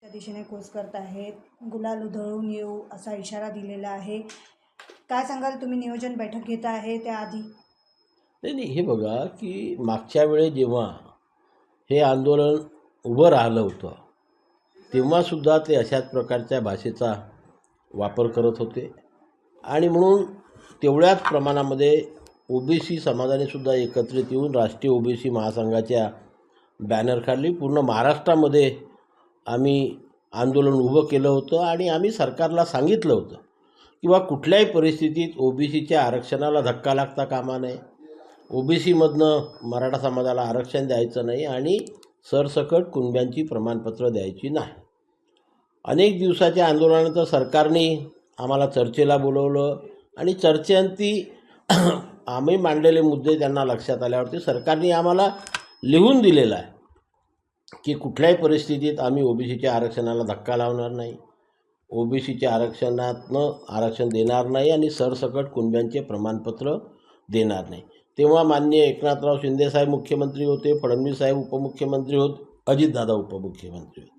त्या दिशेने कोस करत आहेत, गुलाल उधळून येऊ असा इशारा दिलेला आहे. काय सांगाल तुम्ही? नियोजन बैठक घेत आहे त्याआधी? नाही नाही, हे बघा की मागच्या वेळेस जेव्हा हे आंदोलन उभं राहिलं होतं तेव्हासुद्धा ते अशाच प्रकारच्या भाषेचा वापर करत होते आणि म्हणून तेवढ्याच प्रमाणामध्ये ओबीसी समाजाने सुद्धा एकत्रित येऊन राष्ट्रीय ओबीसी महासंघाच्या बॅनरखाली पूर्ण महाराष्ट्रामध्ये आम्ही आंदोलन उभं केलं होतं आणि आम्ही सरकारला सांगितलं होतं की बा कुठल्याही परिस्थितीत ओबीसीच्या आरक्षणाला धक्का लागता कामा नये, ओबीसीमधनं मराठा समाजाला आरक्षण द्यायचं नाही आणि सरसकट कुणब्यांची प्रमाणपत्र द्यायची नाही. अनेक दिवसाच्या आंदोलनानंतर सरकारने आम्हाला चर्चेला बोलवलं आणि चर्चेअंती आम्ही मांडलेले मुद्दे त्यांना लक्षात आल्यावरती सरकारने आम्हाला लिहून दिलेलं आहे की कुठल्याही परिस्थितीत आम्ही ओबीसीच्या आरक्षणाला धक्का लावणार नाही, ओबीसीच्या आरक्षणातनं आरक्षण देणार नाही आणि सरसकट कुणब्यांचे प्रमाणपत्र देणार नाही. तेव्हा माननीय एकनाथराव शिंदेसाहेब मुख्यमंत्री होते, फडणवीस साहेब उपमुख्यमंत्री होते, अजितदादा उपमुख्यमंत्री होते.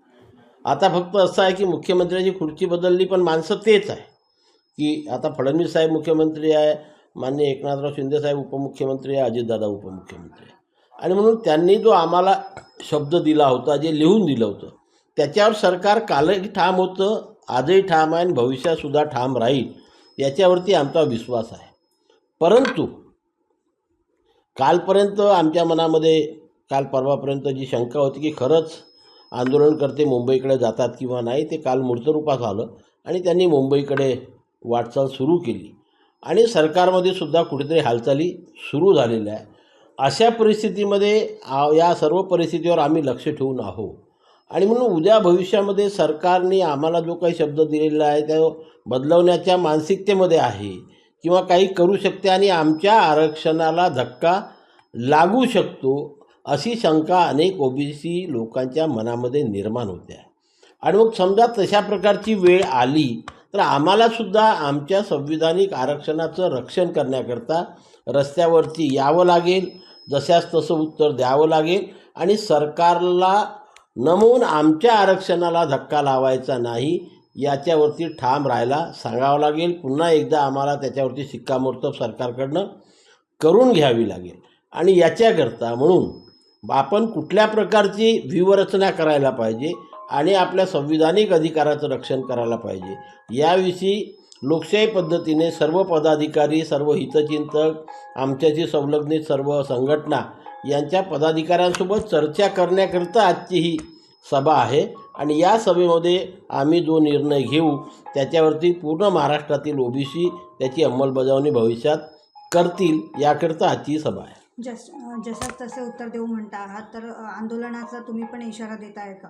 आता फक्त असं आहे की मुख्यमंत्र्याची खुर्ची बदलली पण माणसं तेच आहे की आता फडणवीस साहेब मुख्यमंत्री आहे, माननीय एकनाथराव शिंदेसाहेब उपमुख्यमंत्री आहे, अजितदादा उपमुख्यमंत्री आहे. आणि म्हणून त्यांनी जो आम्हाला शब्द दिला होता, जे लिहून दिलं होतं, त्याच्यावर सरकार कालही ठाम होतं, आजही ठाम आहे आणि भविष्यातसुद्धा ठाम राहील याच्यावरती आमचा विश्वास आहे. परंतु कालपर्यंत आमच्या मनामध्ये काल परवापर्यंत जी शंका होती की खरंच आंदोलनकर्ते मुंबईकडे जातात किंवा नाही, ते काल मूर्तरूपात आलं आणि त्यांनी मुंबईकडे वाटचाल सुरू केली आणि सरकारमध्ये सुद्धा कुठेतरी हालचाली सुरू झालेल्या आहे. अशा परिस्थितीमध्ये या सर्व परिस्थितीवर आम्ही लक्ष ठेवून आहोत आणि म्हणून उद्या भविष्यामध्ये सरकारने आम्हाला जो काही शब्द दिलेला आहे त्या बदलवण्याच्या मानसिकतेमध्ये आहे किंवा काही करू शकते आणि आमच्या आरक्षणाला धक्का लागू शकतो अशी शंका अनेक ओबीसी लोकांच्या मनामध्ये निर्माण होते आहे. आणि मग समजा तशा प्रकारची वेळ आली तर आम्हालासुद्धा आमच्या संविधानिक आरक्षणाचं रक्षण करण्याकरता रस्त्यावरती यावं लागेल, जशास तसं उत्तर द्यावं लागेल आणि सरकारला नमवून आमच्या आरक्षणाला धक्का लावायचा नाही याच्यावरती ठाम राहायला सांगावं लागेल. पुन्हा एकदा आम्हाला त्याच्यावरती शिक्कामोर्तब सरकारकडनं करून घ्यावी लागेल आणि याच्याकरता म्हणून आपण कुठल्या प्रकारची व्यूहरचना करायला पाहिजे आणि आपल्या संविधानिक अधिकाराचं रक्षण करायला पाहिजे याविषयी लोकशाही पद्धतीने सर्व पदाधिकारी, सर्व हितचिंतक, आमच्याशी संलग्नित सर्व संघटना यांच्या पदाधिकाऱ्यांसोबत चर्चा करण्याकरता आजची ही सभा आहे आणि या सभेमध्ये आम्ही जो निर्णय घेऊ त्याच्यावरती पूर्ण महाराष्ट्रातील ओबीसी त्याची अंमलबजावणी भविष्यात करतील याकरता आजची सभा आहे. जसं तसे उत्तर देऊ म्हणता आहात तर आंदोलनाचा तुम्ही पण इशारा देत आहे का?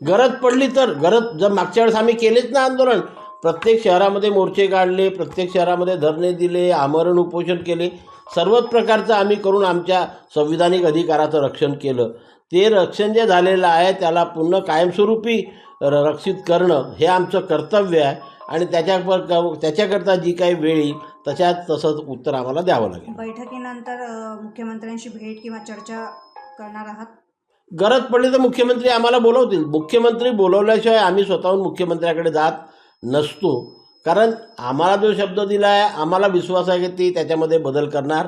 गरज पडली तर जर मागच्या वेळेस आम्ही केलेच ना आंदोलन, प्रत्येक शहरामध्ये मोर्चे काढले, प्रत्येक शहरामध्ये धरणे दिले, आमरण उपोषण केले, सर्वच प्रकारचं आम्ही करून आमच्या संविधानिक अधिकाराचं रक्षण केलं. ते रक्षण जे झालेलं आहे त्याला पुन्हा कायमस्वरूपी रक्षित करणं हे आमचं कर्तव्य आहे आणि त्याच्याकरता जी काही वेळ येईल तसंच उत्तर आम्हाला द्यावं लागेल. बैठकीनंतर मुख्यमंत्र्यांशी भेट किंवा चर्चा करणार आहात? गरज पडली तर मुख्यमंत्री आम्हाला बोलवतील. मुख्यमंत्री बोलवल्याशिवाय आम्ही स्वतःहून मुख्यमंत्र्याकडे जात नसतो, कारण आम्हाला जो शब्द दिला आहे आम्हाला विश्वास आहे की ते त्याच्यामध्ये बदल करणार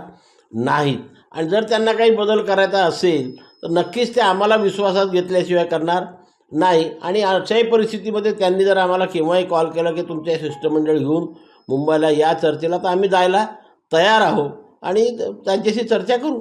नाहीत आणि जर त्यांना काही बदल करायचा असेल तर नक्कीच ते आम्हाला विश्वासात घेतल्याशिवाय करणार नाही. आणि अशाही परिस्थितीमध्ये त्यांनी जर आम्हाला केव्हाही कॉल केला की तुमच्या शिष्टमंडळ घेऊन मुंबईला या चर्चेला, तर आम्ही जायला तयार आहोत आणि त्यांच्याशी चर्चा करू.